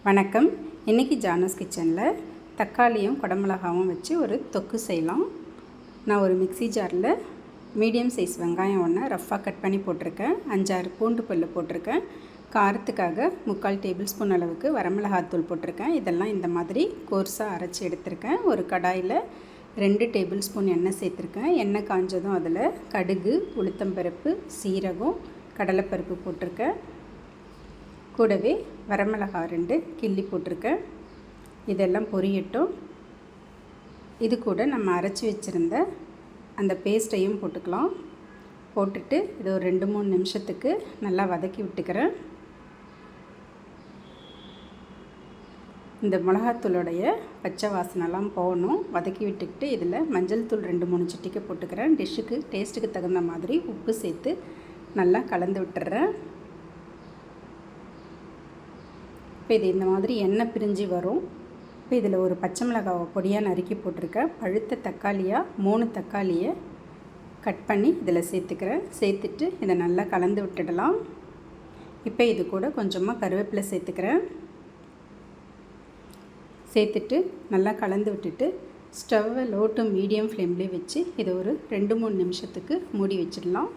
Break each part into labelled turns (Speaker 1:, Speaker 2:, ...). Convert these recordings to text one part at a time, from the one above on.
Speaker 1: வணக்கம். இன்றைக்கி ஜானஸ் கிச்சனில் தக்காளியும் குடமிளகாவும் வச்சு ஒரு தொக்கு செய்யலாம். நான் ஒரு மிக்ஸி ஜாரில் மீடியம் சைஸ் வெங்காயம் ஒன்று ரஃப்பாக கட் பண்ணி போட்டிருக்கேன். 5-6 பூண்டு பல் போட்டிருக்கேன். காரத்துக்காக 3/4 டேபிள் ஸ்பூன் அளவுக்கு வரமிளகாத்தூள் போட்டிருக்கேன். இதெல்லாம் இந்த மாதிரி கோர்ஸாக அரைச்சி எடுத்திருக்கேன். ஒரு கடாயில் 2 டேபிள் ஸ்பூன் எண்ணெய் சேர்த்துருக்கேன். எண்ணெய் காஞ்சதும் அதில் கடுகு, உளுத்தம்பருப்பு, சீரகம், கடலைப்பருப்பு போட்டிருக்கேன். கூடவே வரமிளகாய் 2 கிள்ளி போட்டிருக்கேன். இதெல்லாம் பொரியட்டும். இது கூட நம்ம அரைச்சி வச்சுருந்த அந்த பேஸ்ட்டையும் போட்டுக்கலாம். போட்டுட்டு இது ஒரு 2-3 நிமிஷத்துக்கு நல்லா வதக்கி விட்டுக்கிறேன். இந்த மிளகாத்தூளுடைய பச்சை வாசனைலாம் போகணும். வதக்கி விட்டுக்கிட்டு இதில் மஞ்சள் தூள் 2-3 சிட்டிக்கை போட்டுக்கிறேன். டிஷ்ஷுக்கு டேஸ்ட்டுக்கு தகுந்த மாதிரி உப்பு சேர்த்து நல்லா கலந்து விட்டுறேன். இப்போ இது இந்த மாதிரி எண்ணெய் பிரிஞ்சு வரும். இப்போ இதில் ஒரு பச்சை மிளகாவை பொடியாக நறுக்கி போட்டிருக்கேன். பழுத்த தக்காளியாக 3 தக்காளியை கட் பண்ணி இதில் சேர்த்துக்கிறேன். சேர்த்துட்டு இதை நல்லா கலந்து விட்டுடலாம். இப்போ இது கூட கொஞ்சமாக கருவேப்பிலை சேர்த்துக்கிறேன். சேர்த்துட்டு நல்லா கலந்து விட்டுட்டு ஸ்டவ்வை லோ டு மீடியம் ஃப்ளேம்லேயே வச்சு இதை ஒரு 2-3 நிமிஷத்துக்கு மூடி வச்சிடலாம்.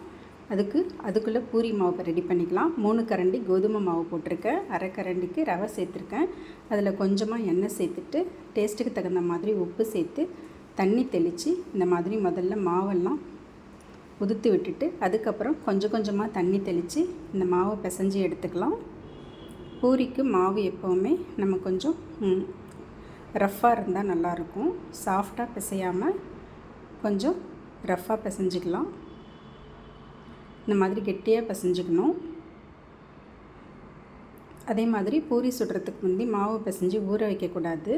Speaker 1: அதுக்குள்ளே பூரி மாவு ரெடி பண்ணிக்கலாம். 3 கரண்டி கோதுமை மாவு போட்டிருக்கேன். அரை கரண்டிக்கு ரவை சேர்த்துருக்கேன். அதில் கொஞ்சமாக எண்ணெய் சேர்த்துட்டு டேஸ்ட்டுக்கு தகுந்த மாதிரி உப்பு சேர்த்து தண்ணி தெளித்து இந்த மாதிரி முதல்ல மாவெல்லாம் உதுத்து விட்டுட்டு அதுக்கப்புறம் கொஞ்சம் கொஞ்சமாக தண்ணி தெளித்து இந்த மாவை பிசைஞ்சு எடுத்துக்கலாம். பூரிக்கு மாவு எப்போவுமே நம்ம கொஞ்சம் ரஃப்பாக இருந்தால் நல்லாயிருக்கும். சாஃப்டாக பிசையாமல் கொஞ்சம் ரஃப்பாக பிசைஞ்சிக்கலாம். இந்த மாதிரி கெட்டியாக பிசைஞ்சிக்கணும். அதே மாதிரி பூரி சுடுறதுக்கு முந்தி மாவு பிசைஞ்சு ஊற வைக்கக்கூடாது.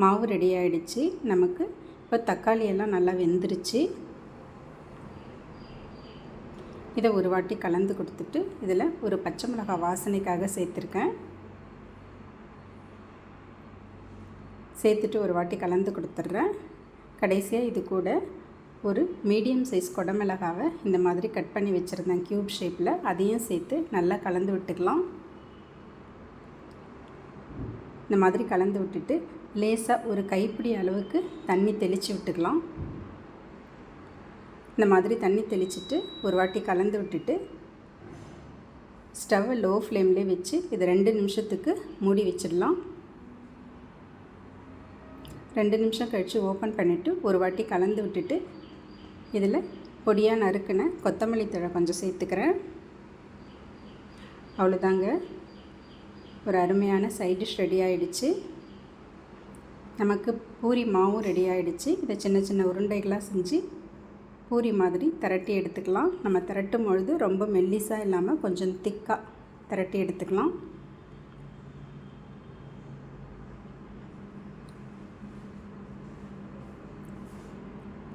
Speaker 1: மாவு ரெடி ஆகிடுச்சு. நமக்கு இப்போ தக்காளி எல்லாம் நல்லா வெந்துருச்சு. இதை ஒரு வாட்டி கலந்து கொடுத்துட்டு இதில் ஒரு பச்சை மிளகாய் வாசனைக்காக சேர்த்துருக்கேன். சேர்த்துட்டு ஒரு வாட்டி கலந்து கொடுத்துட்றேன். கடைசியாக இது கூட ஒரு மீடியம் சைஸ் குடமிளகாவை இந்த மாதிரி கட் பண்ணி வச்சுருந்தேன் க்யூப் ஷேப்பில். அதையும் சேர்த்து நல்லா கலந்து விட்டுக்கலாம். இந்த மாதிரி கலந்து விட்டுட்டு லேசாக ஒரு கைப்பிடி அளவுக்கு தண்ணி தெளித்து விட்டுக்கலாம். இந்த மாதிரி தண்ணி தெளிச்சுட்டு ஒரு வாட்டி கலந்து விட்டுட்டு ஸ்டவ்வை லோ ஃப்ளேம்லேயே வச்சு இது 2 நிமிஷத்துக்கு மூடி வச்சிடலாம். 2 நிமிஷம் கழித்து ஓப்பன் பண்ணிவிட்டு ஒரு வாட்டி கலந்து விட்டுட்டு இதில் பொடியாக நறுக்கின கொத்தமல்லி தழை கொஞ்சம் சேர்த்துக்கிறேன். அவ்வளோதாங்க, ஒரு அருமையான சைட் டிஷ் ரெடி ஆகிடுச்சு. நமக்கு பூரி மாவும் ரெடி ஆகிடுச்சு. இதை சின்ன சின்ன உருண்டைகளாக செஞ்சு பூரி மாதிரி திரட்டி எடுத்துக்கலாம். நம்ம திரட்டும் பொழுது ரொம்ப மெல்லிஸாக இல்லாமல் கொஞ்சம் திக்காக திரட்டி எடுத்துக்கலாம்.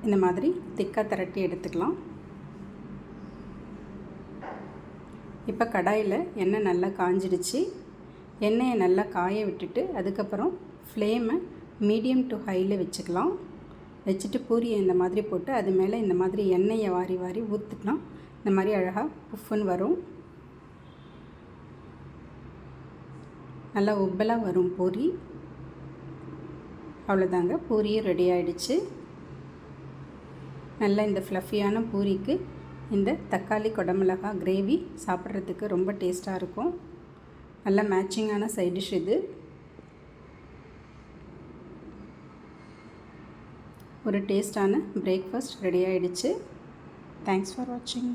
Speaker 1: இந்த மாதிரி திக்காக திரட்டி எடுத்துக்கலாம். இப்போ கடாயில் எண்ணெய் நல்லா காஞ்சிடுச்சு. எண்ணெயை நல்லா காய விட்டுட்டு அதுக்கப்புறம் ஃப்ளேமை மீடியம் டு ஹையில் வச்சுக்கலாம். வச்சுட்டு பூரியை இந்த மாதிரி போட்டு அது மேலே இந்த மாதிரி எண்ணெயை வாரி வாரி ஊற்றிக்கலாம். இந்த மாதிரி அழகாக புஃப்னு வரும். நல்லா உப்பலாக வரும் பூரி. அவ்வளோதாங்க, பூரியும் ரெடி ஆகிடுச்சு. நல்ல இந்த ஃப்ளஃபியான பூரிக்கு இந்த தக்காளி குடமிளகாய் கிரேவி சாப்பிட்றதுக்கு ரொம்ப டேஸ்ட்டாக இருக்கும். நல்ல மேட்சிங்கான சைட் டிஷ் இது. ஒரு டேஸ்டான பிரேக்ஃபாஸ்ட் ரெடி ஆகிடுச்சு. தேங்க்ஸ் ஃபார் வாட்சிங்.